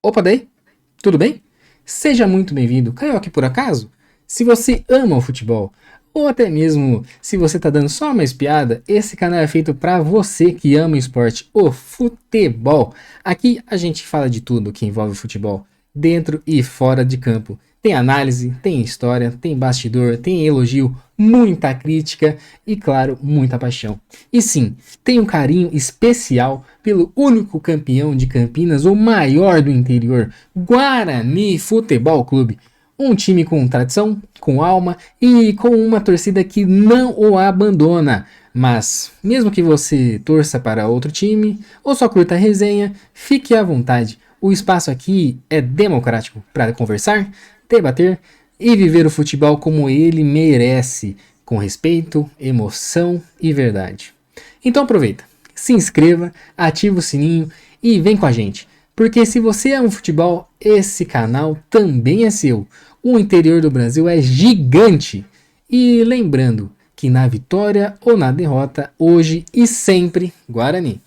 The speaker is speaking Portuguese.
Opa, daí? Tudo bem? Seja muito bem-vindo. Caiu aqui por acaso? Se você ama o futebol, ou até mesmo se você tá dando só uma espiada, esse canal é feito para você que ama o esporte, o futebol. Aqui a gente fala de tudo que envolve futebol, dentro e fora de campo. Tem análise, tem história, tem bastidor, tem elogio, muita crítica e, claro, muita paixão. E sim, tem um carinho especial pelo único campeão de Campinas, o maior do interior, Guarani Futebol Clube. Um time com tradição, com alma e com uma torcida que não o abandona. Mas, mesmo que você torça para outro time ou só curta a resenha, fique à vontade. O espaço aqui é democrático para conversar, debater e viver o futebol como ele merece, com respeito, emoção e verdade. Então aproveita, se inscreva, ativa o sininho e vem com a gente. Porque se você ama futebol, esse canal também é seu. O interior do Brasil é gigante. E lembrando que na vitória ou na derrota, hoje e sempre, Guarani.